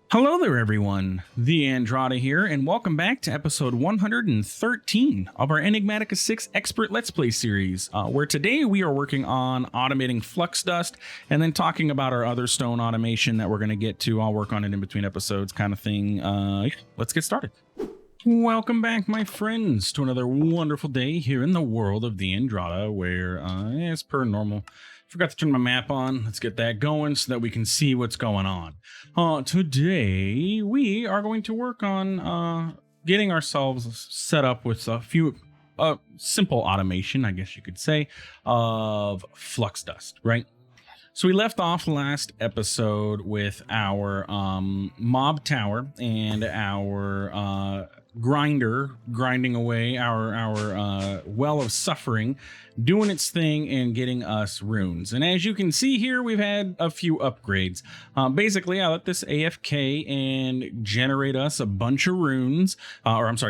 Hello there, everyone. TheAndrata here, and welcome back to episode 113 of our Enigmatica 6 Expert Let's Play series, where today we are working on automating Flux Dust and then talking about our other stone automation that we're going to get to. I'll work on it in between episodes kind of thing. Let's get started. Welcome back, my friends, to another wonderful day here in the world of TheAndrata, where, as per normal, forgot to turn my map on. Let's get that going so that we can see what's going on. Today, we are going to work on getting ourselves set up with a few simple automation, I guess you could say, of Flux Dust, right? So we left off last episode with our mob tower and our grinder grinding away, our well of suffering, doing its thing and getting us runes. And as you can see here, we've had a few upgrades. Basically, I let this AFK and generate us a bunch of runes,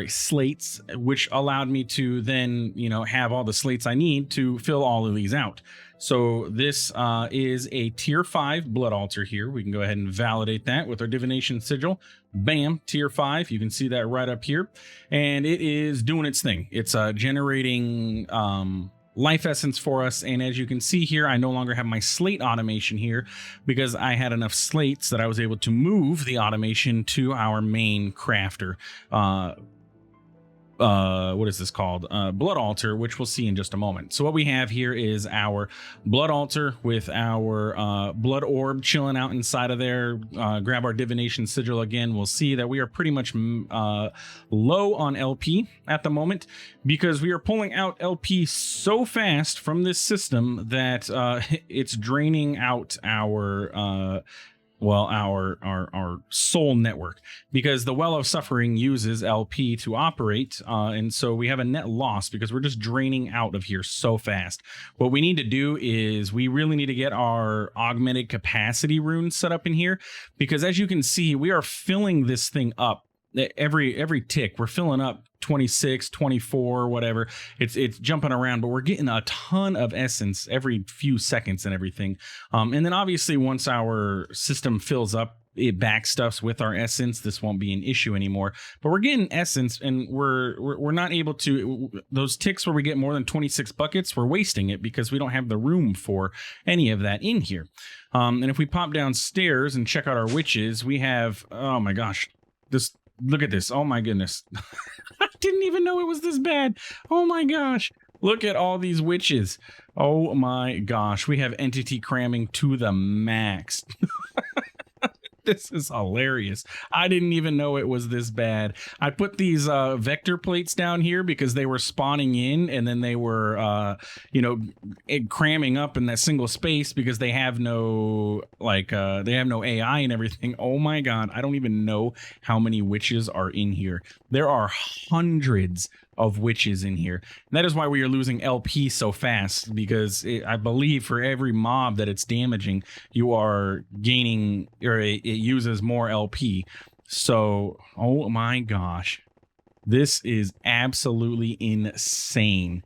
slates, which allowed me to then, have all the slates I need to fill all of these out. So this is a tier 5 blood altar here. We can go ahead and validate that with our divination sigil. Bam, tier 5. You can see that right up here. And it is doing its thing. It's generating life essence for us. And as you can see here, I no longer have my slate automation here because I had enough slates that I was able to move the automation to our main crafter. What is this called? Blood altar, which we'll see in just a moment. So what we have here is our blood altar with our blood orb chilling out inside of there. Grab our divination sigil again. We'll see that we are pretty much low on LP at the moment because we are pulling out LP so fast from this system that it's draining out our soul network, because the well of suffering uses LP to operate, and so we have a net loss because we're just draining out of here so fast. What we need to do is we really need to get our augmented capacity runes set up in here, because as you can see, we are filling this thing up every tick. We're filling up 26, 24, whatever. It's jumping around, but we're getting a ton of essence every few seconds and everything. And then obviously once our system fills up, it backstuffs with our essence. This won't be an issue anymore, but we're getting essence, and we're not able to, those ticks where we get more than 26 buckets, we're wasting it because we don't have the room for any of that in here. And if we pop downstairs and check out our witches, we have, oh my gosh, look at this. Oh my goodness. I didn't even know it was this bad. Oh my gosh. Look at all these witches. Oh my gosh. We have entity cramming to the max. This is hilarious. I didn't even know it was this bad. I put these vector plates down here because they were spawning in, and then they were, cramming up in that single space because they have no, they have no AI and everything. Oh my God. I don't even know how many witches are in here. There are hundreds of witches in here. And that is why we are losing LP so fast, because I believe for every mob that it's damaging, you are gaining, or it uses more LP. So, oh my gosh, this is absolutely insane.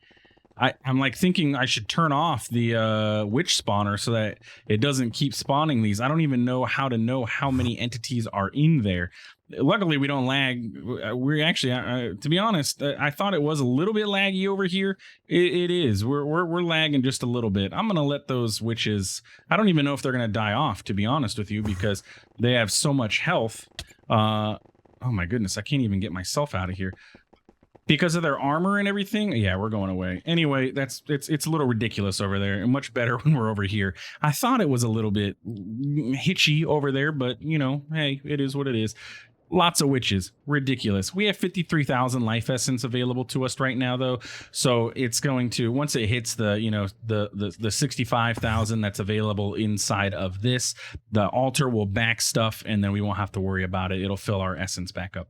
I'm like thinking I should turn off the witch spawner so that it doesn't keep spawning these. I don't even know how many entities are in there. Luckily, we don't lag. We're actually, to be honest, I thought it was a little bit laggy over here. It is. We're lagging just a little bit. I'm gonna let those witches. I don't even know if they're gonna die off, to be honest with you, because they have so much health. Oh my goodness, I can't even get myself out of here because of their armor and everything. Yeah, we're going away. Anyway, it's a little ridiculous over there, and much better when we're over here. I thought it was a little bit hitchy over there, but hey, it is what it is. Lots of witches. Ridiculous. We have 53,000 life essence available to us right now, though. So it's going to, once it hits the 65,000 that's available inside of this, the altar will back stuff, and then we won't have to worry about it. It'll fill our essence back up.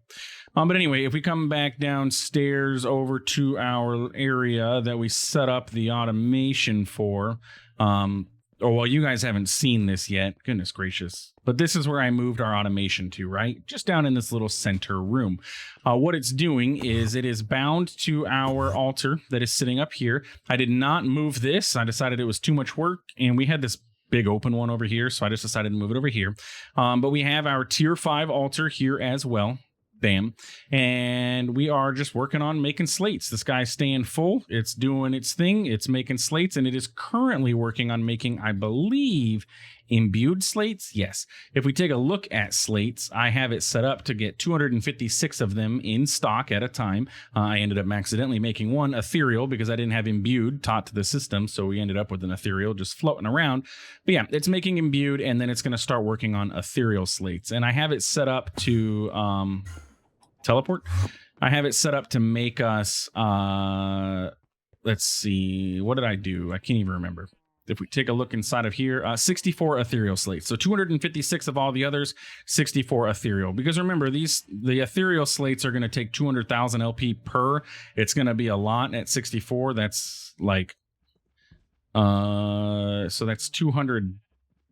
But anyway, if we come back downstairs over to our area that we set up the automation for, you guys haven't seen this yet. Goodness gracious. But this is where I moved our automation to, right? Just down in this little center room. What it's doing is it is bound to our altar that is sitting up here. I did not move this. I decided it was too much work, and we had this big open one over here. So I just decided to move it over here. But we have our tier 5 altar here as well. Bam. And we are just working on making slates. This guy's staying full. It's doing its thing. It's making slates, and it is currently working on making, I believe, imbued slates. Yes. If we take a look at slates, I have it set up to get 256 of them in stock at a time. I ended up accidentally making one ethereal because I didn't have imbued taught to the system. So we ended up with an ethereal just floating around. But yeah, it's making imbued, and then it's going to start working on ethereal slates. And I have it set up to teleport. I have it set up to make us let's see, what did I do? I can't even remember. If we take a look inside of here, 64 ethereal slates. So 256 of all the others, 64 ethereal. Because remember, the ethereal slates are going to take 200,000 LP per. It's going to be a lot at 64. That's like so that's 200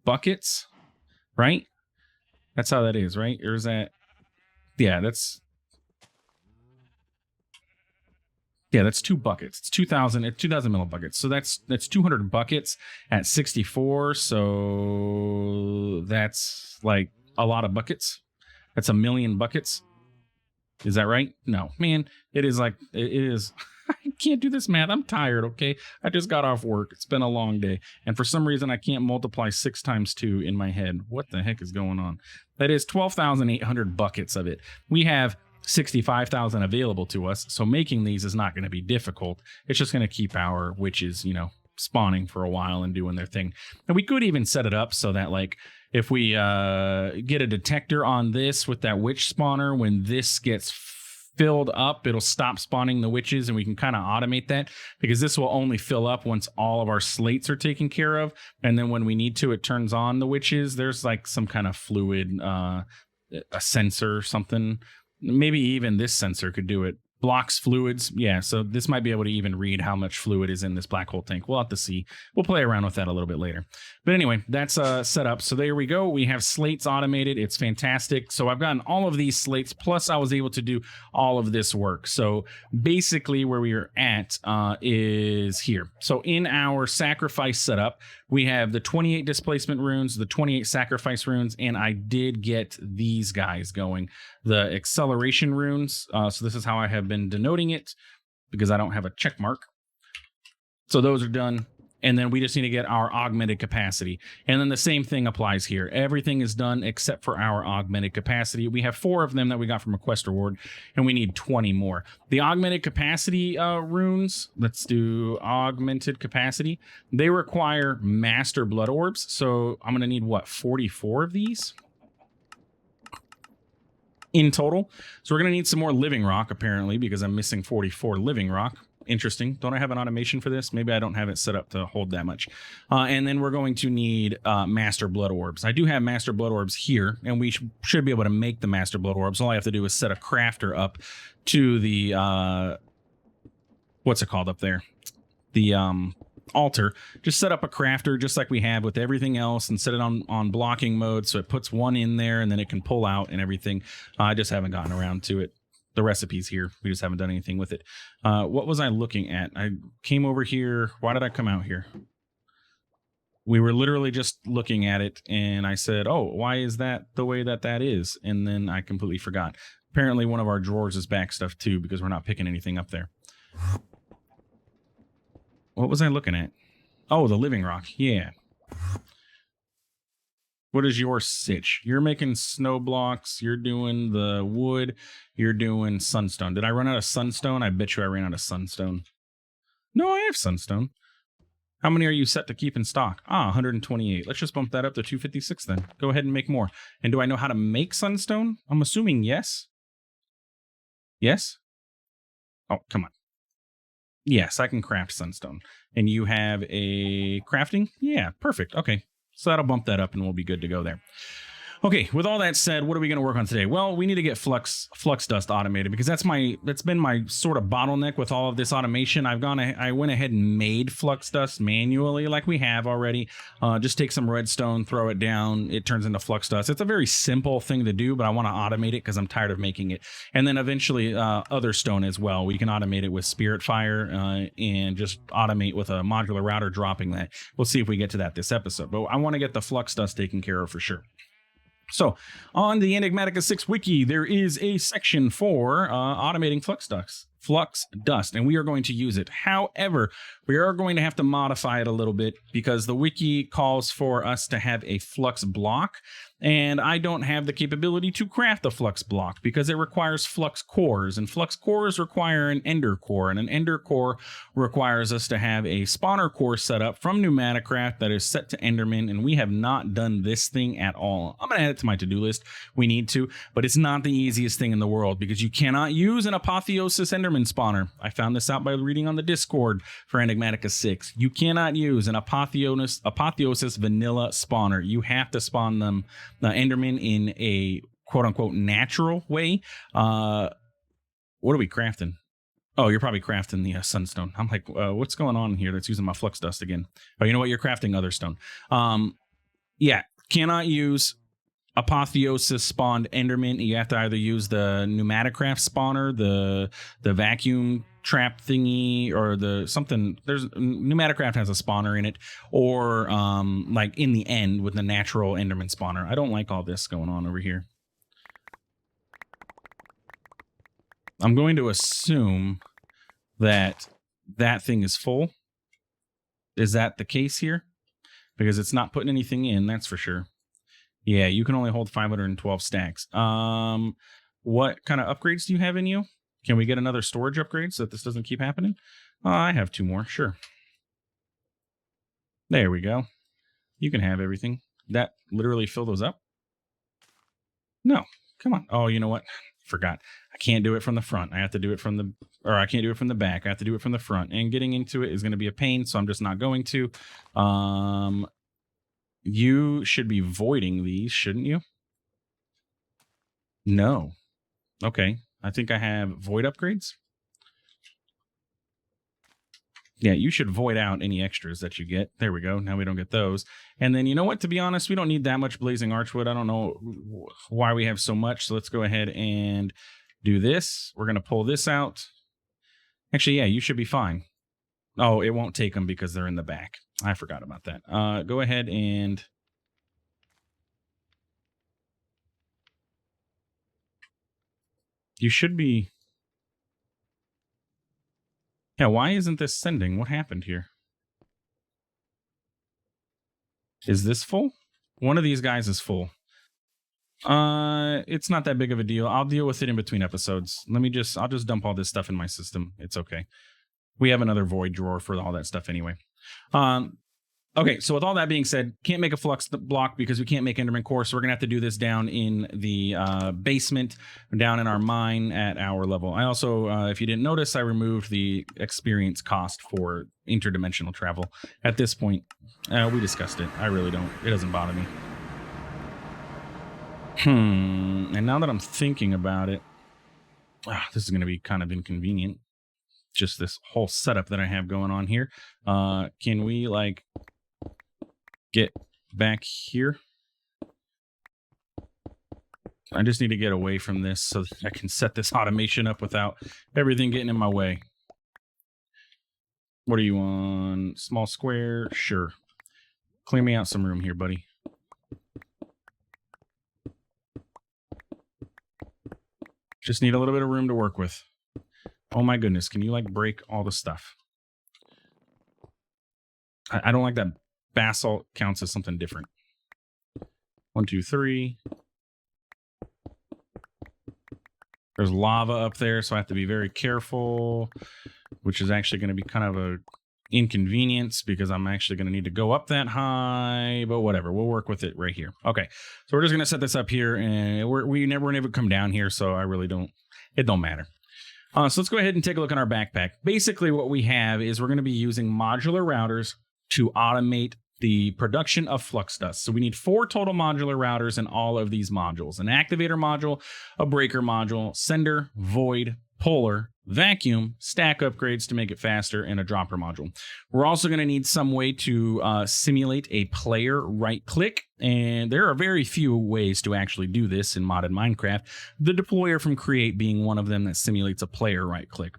buckets, right? That's how that is, right? Or is that, yeah, that's 2 buckets. It's 2,000 millibuckets. So that's 200 buckets at 64. So that's like a lot of buckets. That's 1 million buckets. Is that right? No, man, it is. I can't do this math. I'm tired. Okay. I just got off work. It's been a long day. And for some reason, I can't multiply 6 times 2 in my head. What the heck is going on? That is 12,800 buckets of it. We have 65,000 available to us, so making these is not going to be difficult. It's just going to keep our witches, spawning for a while and doing their thing. And we could even set it up so that, like, if we get a detector on this with that witch spawner, when this gets filled up, it'll stop spawning the witches, and we can kind of automate that, because this will only fill up once all of our slates are taken care of. And then when we need to, it turns on the witches. There's like some kind of fluid, a sensor or something. Maybe even this sensor could do it. Blocks fluids. Yeah, so this might be able to even read how much fluid is in this black hole tank. We'll have to see. We'll play around with that a little bit later. But anyway, that's set up. So there we go. We have slates automated. It's fantastic. So I've gotten all of these slates, plus I was able to do all of this work. So basically where we are at is here. So in our sacrifice setup, we have the 28 displacement runes, the 28 sacrifice runes, and I did get these guys going. The acceleration runes. So this is how I have been denoting it, because I don't have a check mark. So those are done. And then we just need to get our augmented capacity. And then the same thing applies here. Everything is done except for our augmented capacity. We have 4 of them that we got from a quest reward, and we need 20 more. The augmented capacity runes, let's do augmented capacity. They require master blood orbs. So I'm going to need, 44 of these in total. So we're going to need some more living rock, apparently, because I'm missing 44 living rock. Interesting. Don't I have an automation for this? Maybe I don't have it set up to hold that much. And then we're going to need master blood orbs. I do have master blood orbs here, and we should be able to make the master blood orbs. All I have to do is set a crafter up to the what's it called up there? The altar. Just set up a crafter just like we have with everything else, and set it on blocking mode, so it puts one in there and then it can pull out and everything. I just haven't gotten around to it. The recipe's here. We just haven't done anything with it. What was I looking at? I came over here. Why did I come out here? We were literally just looking at it, and I said, oh, why is that the way that is? And then I completely forgot. Apparently one of our drawers is back stuff too, because we're not picking anything up there. What was I looking at? Oh, the living rock. Yeah. What is your sitch? You're making snow blocks. You're doing the wood. You're doing sunstone. Did I run out of sunstone? I bet you I ran out of sunstone. No, I have sunstone. How many are you set to keep in stock? 128. Let's just bump that up to 256 then. Go ahead and make more. And do I know how to make sunstone? I'm assuming yes. Yes? Oh, come on. Yes, I can craft sunstone. And you have a crafting? Yeah, perfect. Okay. So that'll bump that up and we'll be good to go there. Okay, with all that said, what are we going to work on today? Well, we need to get Flux Dust automated because that's been my sort of bottleneck with all of this automation. I went ahead and made Flux Dust manually, like we have already. Just take some redstone, throw it down, it turns into Flux Dust. It's a very simple thing to do, but I want to automate it because I'm tired of making it. And then eventually other stone as well. We can automate it with Spirit Fire and just automate with a modular router dropping that. We'll see if we get to that this episode, but I want to get the Flux Dust taken care of for sure. So on the Enigmatica 6 wiki, there is a section for automating Flux Dust, and we are going to use it. However, we are going to have to modify it a little bit because the wiki calls for us to have a flux block, and I don't have the capability to craft a flux block because it requires flux cores, and flux cores require an ender core, and an ender core requires us to have a spawner core set up from Enigmatica that is set to Enderman, and we have not done this thing at all. I'm going to add it to my to-do list. We need to, but it's not the easiest thing in the world because you cannot use an Apotheosis Enderman spawner. I found this out by reading on the Discord for Enigmatica 6. You cannot use an Apotheosis vanilla spawner. You have to spawn them Enderman in a quote-unquote natural way. What are we crafting? Oh, you're probably crafting the sunstone. I'm like, what's going on here that's using my Flux Dust again? Oh, you know what? You're crafting other stone. Yeah, cannot use Apotheosis spawned Enderman. You have to either use the Enigmatica spawner, the vacuum trap thingy, or the something. There's Enigmatica has a spawner in it, or like in the end with the natural Enderman spawner. I don't like all this going on over here. I'm going to assume that thing is full. Is that the case here? Because it's not putting anything in, that's for sure. Yeah, you can only hold 512 stacks. What kind of upgrades do you have in you? Can we get another storage upgrade so that this doesn't keep happening? I have 2 more, sure. There we go. You can have everything. That literally fill those up? No, come on. Oh, you know what? Forgot. I can't do it from the front. I have to do it from the, or I can't do it from the back. I have to do it from the front. And getting into it is going to be a pain, so I'm just not going to. You should be voiding these, shouldn't you? No. Okay. I think I have void upgrades. Yeah, you should void out any extras that you get. There we go. Now we don't get those. And then, you know what? To be honest, we don't need that much blazing archwood. I don't know why we have so much. So let's go ahead and do this. We're going to pull this out. Actually, yeah, you should be fine. Oh, it won't take them because they're in the back. I forgot about that. Go ahead and... You should be... Yeah, why isn't this sending? What happened here? Is this full? One of these guys is full. It's not that big of a deal. I'll deal with it in between episodes. I'll just dump all this stuff in my system. It's okay. We have another void drawer for all that stuff anyway. Okay, so with all that being said, can't make a flux block because we can't make Enderman core, so we're going to have to do this down in the basement, down in our mine at our level. I also, if you didn't notice, I removed the experience cost for interdimensional travel. At this point, we discussed it. I really don't. It doesn't bother me. And now that I'm thinking about it, this is going to be kind of inconvenient. Just this whole setup that I have going on here. Can we, like... get back here? I just need to get away from this so that I can set this automation up without everything getting in my way. What are you on? Small square? Sure. Clear me out some room here, buddy. Just need a little bit of room to work with. Oh my goodness, can you like break all the stuff? I don't like that. Basalt counts as something different. 1, 2, 3. There's lava up there, so I have to be very careful, which is actually going to be kind of a inconvenience because I'm actually going to need to go up that high, but whatever. We'll work with it right here. Okay, so we're just going to set this up here, and we never were able to come down here, so I really don't, it don't matter. So let's go ahead and take a look at our backpack. Basically, what we have is we're going to be using modular routers to automate the production of Flux Dust. So we need 4 total modular routers in all of these modules: an activator module, a breaker module, sender, void, polar, vacuum, stack upgrades to make it faster, and a dropper module. We're also going to need some way to simulate a player right click, and there are very few ways to actually do this in modded Minecraft, the deployer from Create being one of them that simulates a player right click.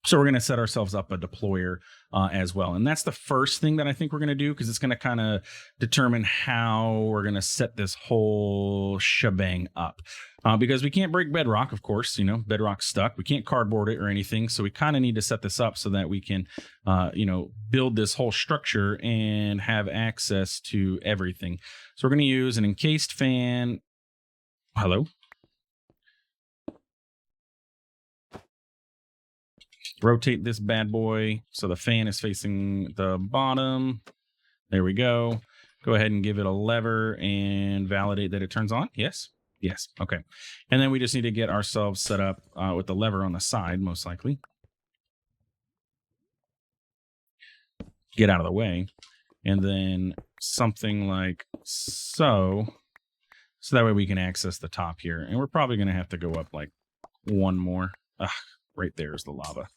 So we're going to set ourselves up a deployer as well. And that's the first thing that I think we're going to do, because it's going to kind of determine how we're going to set this whole shebang up. Because we can't break bedrock, of course, bedrock's stuck. We can't cardboard it or anything. So we kind of need to set this up so that we can, build this whole structure and have access to everything. So we're going to use an encased fan. Hello. Rotate this bad boy so the fan is facing the bottom. There we go. Go ahead and give it a lever and validate that it turns on. Yes. Yes. Okay. And then we just need to get ourselves set up with the lever on the side, most likely. Get out of the way. And then something like so. So that way we can access the top here. And we're probably going to have to go up like one more. Right there is the lava.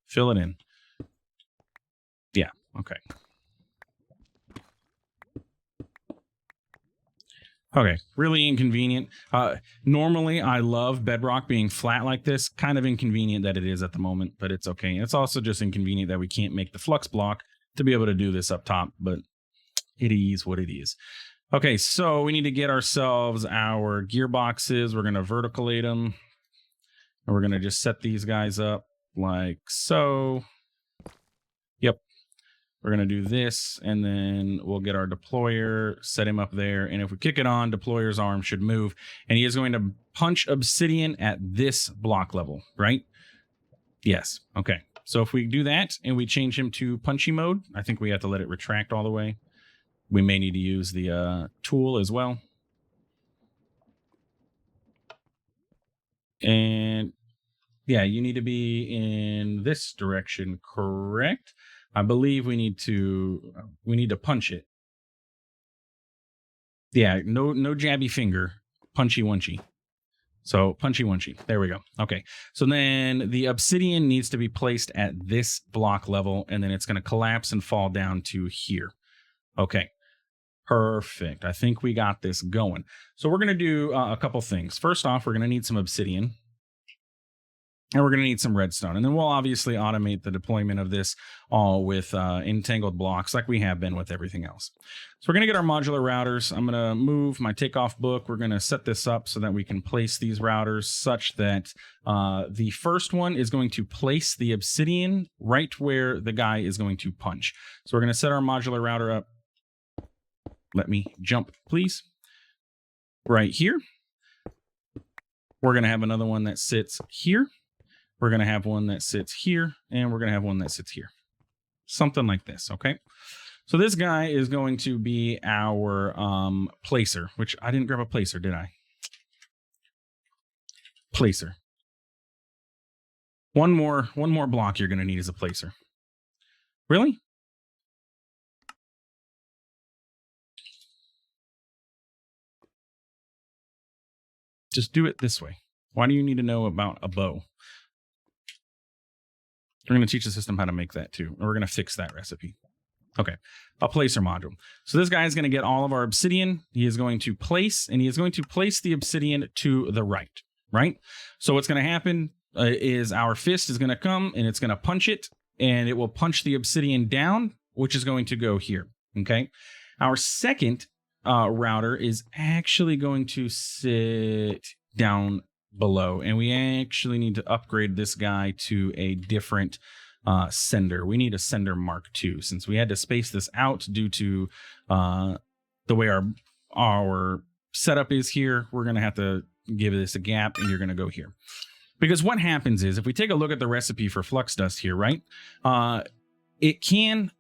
Fill it in. Yeah, okay. Okay, really inconvenient. Normally, I love bedrock being flat like this. Kind of inconvenient that it is at the moment, but it's okay. It's also just inconvenient that we can't make the flux block to be able to do this up top, but it is what it is. Okay, so we need to get ourselves our gearboxes. We're going to verticalate them. And we're going to just set these guys up like so. Yep. We're going to do this, and then we'll get our deployer, set him up there. And if we kick it on, deployer's arm should move. And he is going to punch obsidian at this block level, right? Yes. Okay. So if we do that and we change him to punchy mode, I think we have to let it retract all the way. We may need to use the tool as well. And yeah, you need to be in this direction, correct? I believe we need to punch it. Yeah, no jabby finger, punchy wunchy. So punchy wunchy. There we go. Okay. So then the obsidian needs to be placed at this block level, and then it's going to collapse and fall down to here. Okay. Perfect. I think we got this going. So we're going to do a couple things. First off, we're going to need some obsidian. And we're going to need some redstone. And then we'll obviously automate the deployment of this all with entangled blocks like we have been with everything else. So we're going to get our modular routers. I'm going to move my takeoff book. We're going to set this up so that we can place these routers such that the first one is going to place the obsidian right where the guy is going to punch. So we're going to set our modular router up. Let me jump, please. Right here. We're going to have another one that sits here. We're going to have one that sits here, and we're going to have one that sits here. Something like this, okay? So this guy is going to be our placer, which I didn't grab a placer, did I? Placer. One more block you're going to need is a placer. Really? Just do it this way. Why do you need to know about a bow? We're going to teach the system how to make that too. And we're going to fix that recipe. Okay, a placer module. So this guy is going to get all of our obsidian. He is going to place, and he is going to place the obsidian to the right, right? So what's going to happen is our fist is going to come, and it's going to punch it, and it will punch the obsidian down, which is going to go here, okay? Our second router is actually going to sit down below, and we actually need to upgrade this guy to a different sender. We need a sender Mark II, since we had to space this out due to the way our setup is here. We're going to have to give this a gap, and you're going to go here. Because what happens is, if we take a look at the recipe for Flux Dust here, right, it can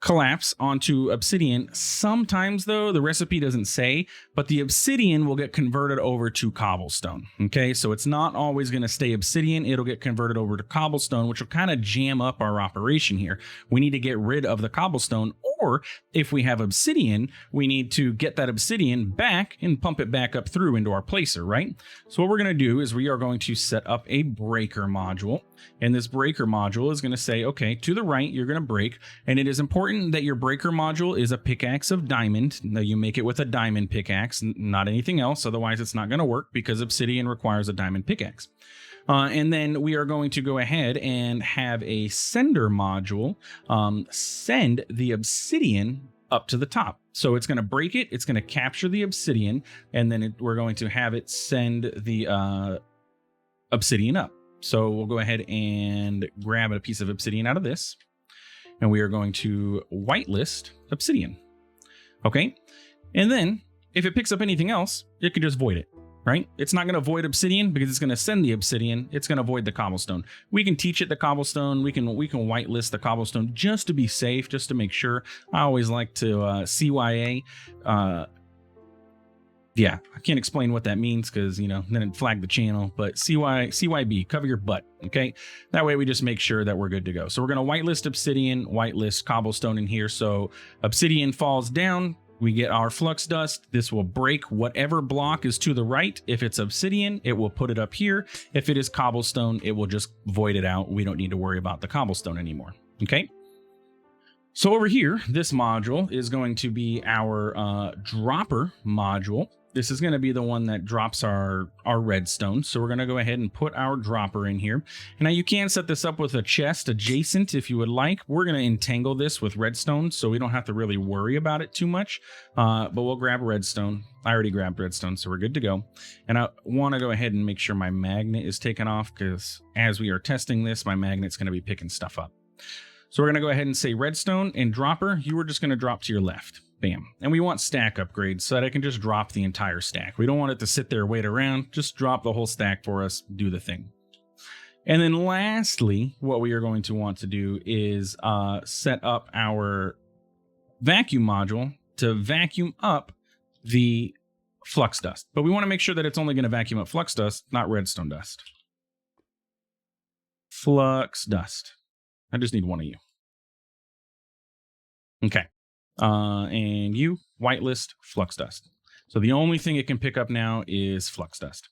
collapse onto obsidian. Sometimes, though, the recipe doesn't say, but the obsidian will get converted over to cobblestone. Okay, so it's not always going to stay obsidian. It'll get converted over to cobblestone, which will kind of jam up our operation here. We need to get rid of the cobblestone, or if we have obsidian, we need to get that obsidian back and pump it back up through into our placer, right? So what we're going to do is we are going to set up a breaker module, and this breaker module is going to say, okay, to the right, you're going to break, and it is important that your breaker module is a pickaxe of diamond. Now you make it with a diamond pickaxe, not anything else, otherwise it's not going to work because obsidian requires a diamond pickaxe. And then we are going to go ahead and have a sender module send the obsidian up to the top. So it's going to break it, it's going to capture the obsidian, and then we're going to have it send the obsidian up. So we'll go ahead and grab a piece of obsidian out of this, and we are going to whitelist obsidian. Okay, and then if it picks up anything else, it can just void it. Right? It's not going to void obsidian because it's going to send the obsidian. It's going to void the cobblestone. We can teach it the cobblestone. We can whitelist the cobblestone just to be safe, just to make sure. I always like to CYA. Yeah, I can't explain what that means because, then it flagged the channel. But CYB, cover your butt. Okay, that way we just make sure that we're good to go. So we're going to whitelist obsidian, whitelist cobblestone in here. So obsidian falls down. We get our flux dust. This will break whatever block is to the right. If it's obsidian, it will put it up here. If it is cobblestone, it will just void it out. We don't need to worry about the cobblestone anymore. Okay. So over here, this module is going to be our dropper module. This is going to be the one that drops our redstone. So we're going to go ahead and put our dropper in here. And now you can set this up with a chest adjacent if you would like. We're going to entangle this with redstone so we don't have to really worry about it too much. But we'll grab redstone. I already grabbed redstone, so we're good to go. And I want to go ahead and make sure my magnet is taken off because as we are testing this, my magnet's going to be picking stuff up. So we're going to go ahead and say redstone and dropper. You are just going to drop to your left. Bam. And we want stack upgrades so that I can just drop the entire stack. We don't want it to sit there, wait around. Just drop the whole stack for us. Do the thing. And then lastly, what we are going to want to do is set up our vacuum module to vacuum up the flux dust. But we want to make sure that it's only going to vacuum up flux dust, not redstone dust. Flux dust. I just need one of you. Okay. And you whitelist flux dust. So the only thing it can pick up now is flux dust.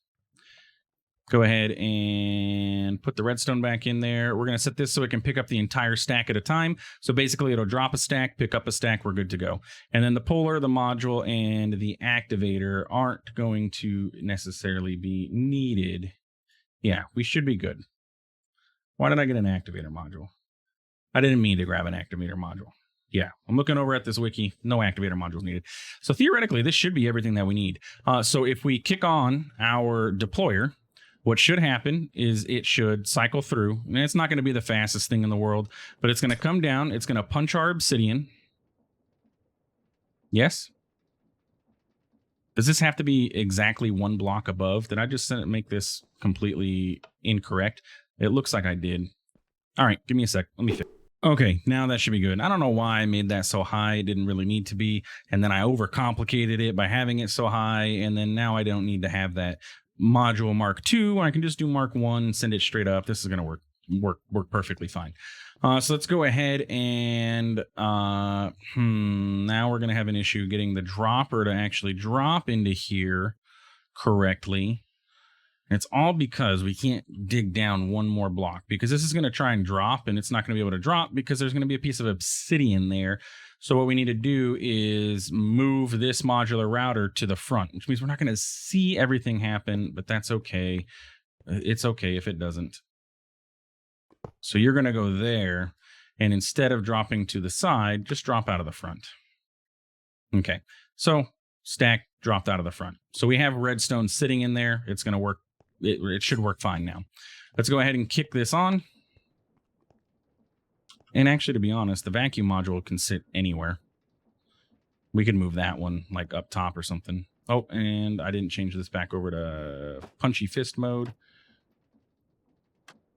Go ahead and put the redstone back in there. We're going to set this so it can pick up the entire stack at a time. So basically it'll drop a stack, pick up a stack. We're good to go. And then the polar, the module, and the activator aren't going to necessarily be needed. Yeah, we should be good. Why did I get an activator module? I didn't mean to grab an activator module. Yeah, I'm looking over at this wiki. No activator modules needed. So theoretically, this should be everything that we need. So if we kick on our deployer, what should happen is it should cycle through. And it's not going to be the fastest thing in the world, but it's going to come down. It's going to punch our obsidian. Yes? Does this have to be exactly one block above? Did I just make this completely incorrect? It looks like I did. All right, give me a sec. Let me fix. Okay, now that should be good. I don't know why I made that so high. It didn't really need to be. And then I overcomplicated it by having it so high. And then now I don't need to have that module Mark II. I can just do Mark 1 and send it straight up. This is going to work perfectly fine. So let's go ahead and now we're going to have an issue getting the dropper to actually drop into here correctly. And it's all because we can't dig down one more block, because this is going to try and drop and it's not going to be able to drop because there's going to be a piece of obsidian there. So what we need to do is move this modular router to the front, which means we're not going to see everything happen, but that's okay. It's okay if it doesn't. So you're going to go there, and instead of dropping to the side, just drop out of the front. Okay, so stack dropped out of the front. So we have redstone sitting in there. It's going to work. It should work fine now. Let's go ahead and kick this on. And actually, to be honest, the vacuum module can sit anywhere. We can move that one like up top or something. Oh, and I didn't change this back over to punchy fist mode.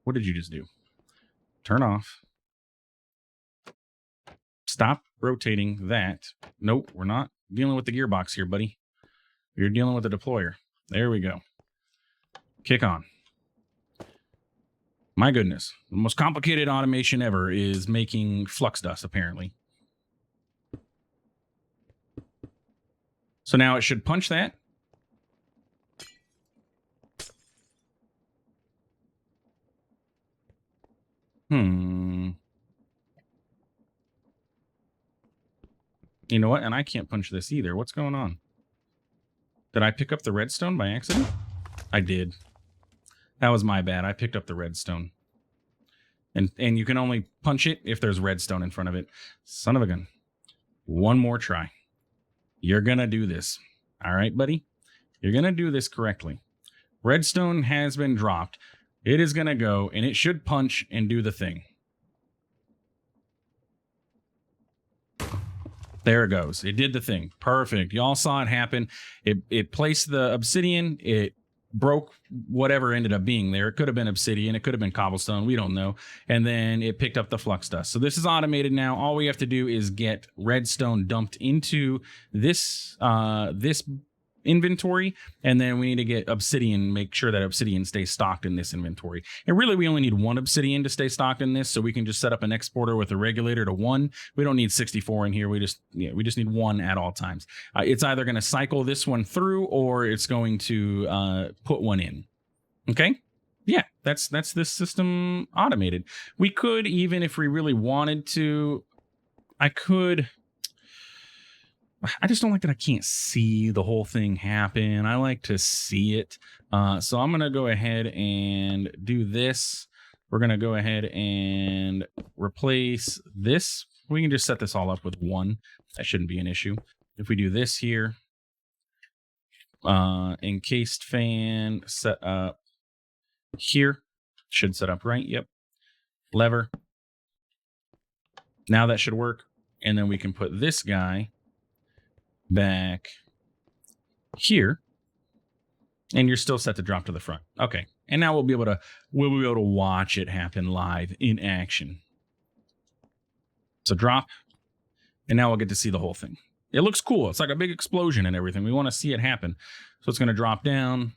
What did you just do? Turn off. Stop rotating that. Nope, we're not dealing with the gearbox here, buddy. You're dealing with a deployer. There we go. Kick on. My goodness. The most complicated automation ever is making flux dust, apparently. So now it should punch that. You know what? And I can't punch this either. What's going on? Did I pick up the redstone by accident? I did. That was my bad. I picked up the redstone. And you can only punch it if there's redstone in front of it. Son of a gun. One more try. You're going to do this. All right, buddy? You're going to do this correctly. Redstone has been dropped. It is going to go, and it should punch and do the thing. There it goes. It did the thing. Perfect. Y'all saw it happen. It placed the obsidian. It broke whatever ended up being there. It could have been obsidian. It could have been cobblestone. We don't know. And then it picked up the flux dust. So this is automated now. All we have to do is get redstone dumped into this this inventory, and then we need to get obsidian, make sure that obsidian stays stocked in this inventory. And really, we only need one obsidian to stay stocked in this, so we can just set up an exporter with a regulator to 1. We don't need 64 in here. We just need 1 at all times. It's either going to cycle this one through, or it's going to put 1 in. Okay. Yeah, that's this system automated. We could, even if we really wanted to, I just don't like that I can't see the whole thing happen. I like to see it. So I'm going to go ahead and do this. We're going to go ahead and replace this. We can just set this all up with 1. That shouldn't be an issue. If we do this here, encased fan set up here. Should set up right. Yep. Lever. Now that should work. And then we can put this guy back here, and you're still set to drop to the front. Okay, and now we'll be able to watch it happen live in action. So drop, and now we'll get to see the whole thing. It looks cool. It's like a big explosion and everything. We want to see it happen. So it's going to drop down.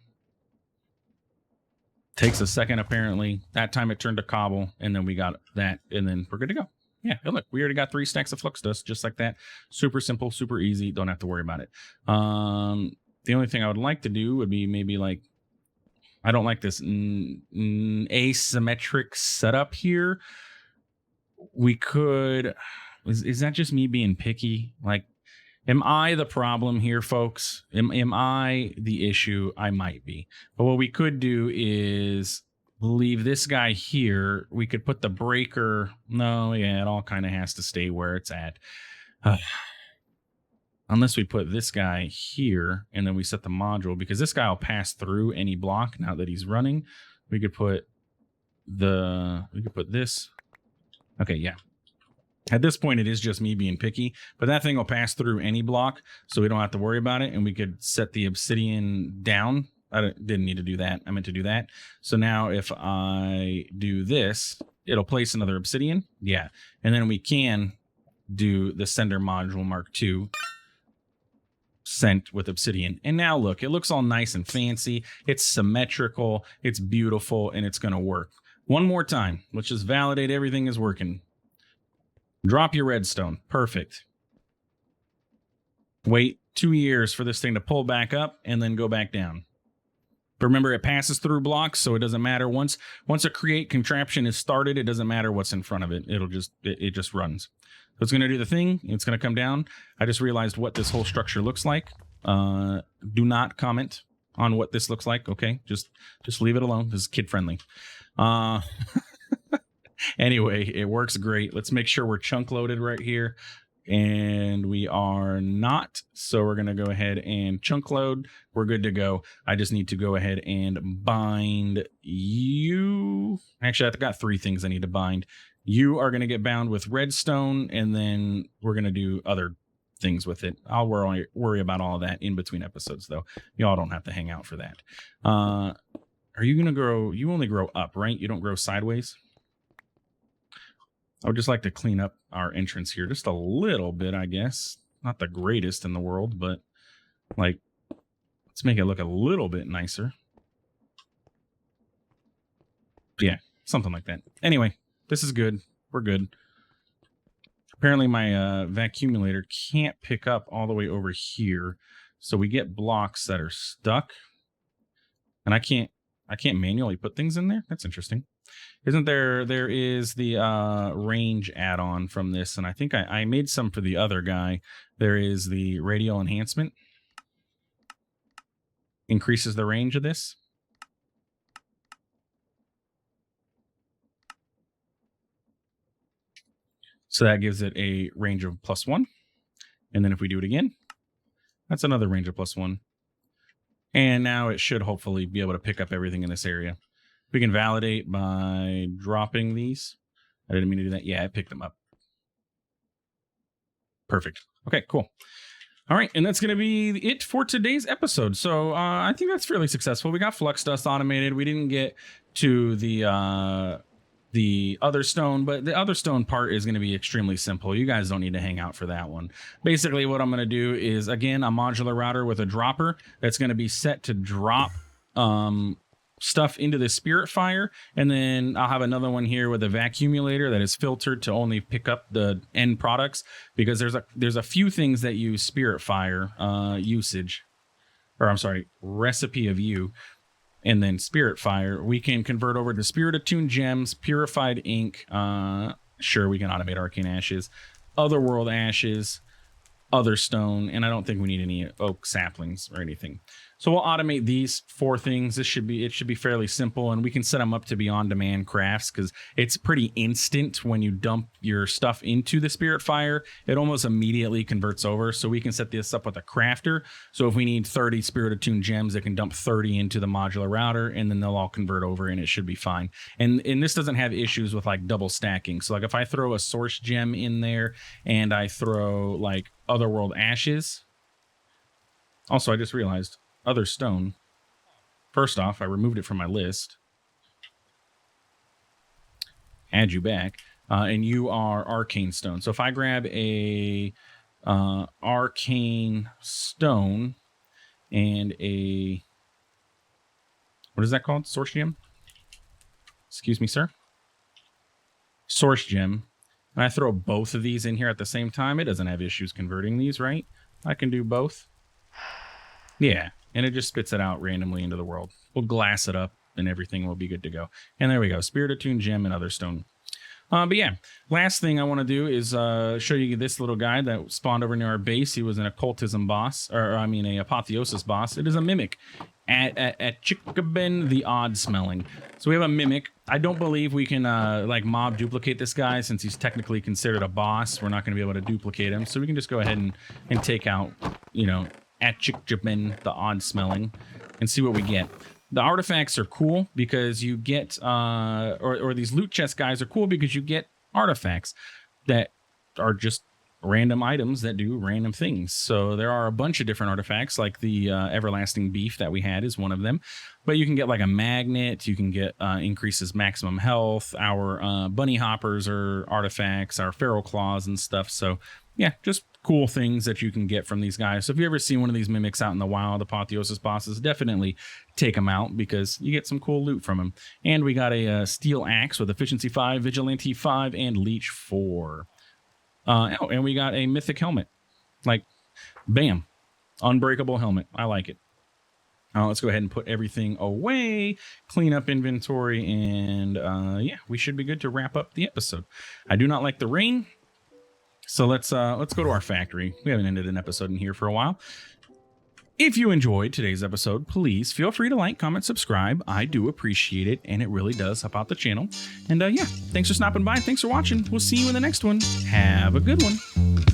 Takes a second apparently. That time it turned to cobble, and then we got that, and then we're good to go. Yeah, look, we already got 3 stacks of flux dust, just like that. Super simple, super easy. Don't have to worry about it. The only thing I would like to do would be maybe like, I don't like this asymmetric setup here. We could, is that just me being picky? Like, am I the problem here, folks? Am I the issue? I might be. But what we could do is leave this guy here. We could put the breaker. No, yeah, it all kind of has to stay where it's at. Unless we put this guy here and then we set the module, because this guy will pass through any block now that he's running. We could put this. Okay, yeah. At this point, it is just me being picky, but that thing will pass through any block, so we don't have to worry about it. And we could set the obsidian down. I didn't need to do that. I meant to do that. So now if I do this, it'll place another obsidian. Yeah. And then we can do the sender module Mark II sent with obsidian. And now look, it looks all nice and fancy. It's symmetrical. It's beautiful, and it's going to work. One more time. Let's just validate everything is working. Drop your redstone. Perfect. Wait 2 years for this thing to pull back up and then go back down. But remember, it passes through blocks, so it doesn't matter. Once a create contraption is started, it doesn't matter what's in front of it. It just runs. So it's going to do the thing. It's going to come down. I just realized what this whole structure looks like. Do not comment on what this looks like. Okay, just leave it alone. This is kid friendly. Anyway, it works great. Let's make sure we're chunk loaded right here. And we are not. So we're going to go ahead and chunk load. We're good to go. I just need to go ahead and bind you. Actually, I've got 3 things I need to bind. You are going to get bound with redstone, and then we're going to do other things with it. I'll worry about all of that in between episodes, though. Y'all don't have to hang out for that. Are you going to grow? You only grow up, right? You don't grow sideways? I would just like to clean up our entrance here just a little bit, I guess. Not the greatest in the world, but like Let's make it look a little bit nicer. Yeah, something like that. Anyway, this is good. We're good. Apparently my vacuumulator can't pick up all the way over here. So we get blocks that are stuck. And I can't manually put things in there. That's interesting. Isn't there is the range add-on from this, and I think I made some for the other guy. There is the radial enhancement. Increases the range of this. So that gives it a range of +1. And then if we do it again, that's another range of +1. And now it should hopefully be able to pick up everything in this area. We can validate by dropping these. I didn't mean to do that. Yeah, I picked them up. Perfect. Okay, cool. All right, and that's going to be it for today's episode. So I think that's fairly successful. We got Flux Dust automated. We didn't get to the other stone, but the other stone part is going to be extremely simple. You guys don't need to hang out for that one. Basically, what I'm going to do is, again, a modular router with a dropper that's going to be set to drop stuff into the spirit fire, and then I'll have another one here with a vacuumulator that is filtered to only pick up the end products, because there's a few things that use spirit fire recipe of you, and then spirit fire we can convert over to spirit attuned gems, purified ink, sure, we can automate arcane ashes, otherworld ashes, other stone, and I don't think we need any oak saplings or anything. So we'll automate these 4 things. It should be fairly simple, and we can set them up to be on-demand crafts, because it's pretty instant when you dump your stuff into the spirit fire. It almost immediately converts over, so we can set this up with a crafter. So if we need 30 spirit attuned gems, it can dump 30 into the modular router, and then they'll all convert over, and it should be fine. And this doesn't have issues with like double stacking. So like if I throw a source gem in there and I throw like otherworld ashes. Also, I just realized other stone. First off, I removed it from my list. Add you back. And you are arcane stone. So if I grab a arcane stone and a... what is that called? Source gem? Excuse me, sir. Source gem. And I throw both of these in here at the same time. It doesn't have issues converting these, right? I can do both. Yeah. And it just spits it out randomly into the world. We'll glass it up and everything will be good to go. And there we go. Spirit attuned gem and other stone. But yeah, last thing I want to do is show you this little guy that spawned over near our base. He was an occultism boss, or I mean a apotheosis boss. It is a mimic at Chickabin the Odd Smelling. So we have a mimic. I don't believe we can like mob duplicate this guy, since he's technically considered a boss. We're not going to be able to duplicate him. So we can just go ahead and take out, you know, at Chickabin the Odd Smelling and see what we get. The artifacts are cool because you get, or these loot chest guys are cool because you get artifacts that are just random items that do random things. So there are a bunch of different artifacts, like the everlasting beef that we had is one of them. But you can get like a magnet, you can get increases maximum health, our bunny hoppers are artifacts, our feral claws and stuff. So yeah, just cool things that you can get from these guys. So if you ever see one of these mimics out in the wild, Apotheosis bosses, definitely take them out because you get some cool loot from them. And we got a steel axe with efficiency 5, vigilante 5, and leech 4. Oh, and we got a mythic helmet. Like, bam, unbreakable helmet. I like it. Let's go ahead and put everything away, clean up inventory, and yeah, we should be good to wrap up the episode. I do not like the rain. So let's go to our factory. We haven't ended an episode in here for a while. If you enjoyed today's episode, please feel free to like, comment, subscribe. I do appreciate it, and it really does help out the channel. And yeah, thanks for stopping by. Thanks for watching. We'll see you in the next one. Have a good one.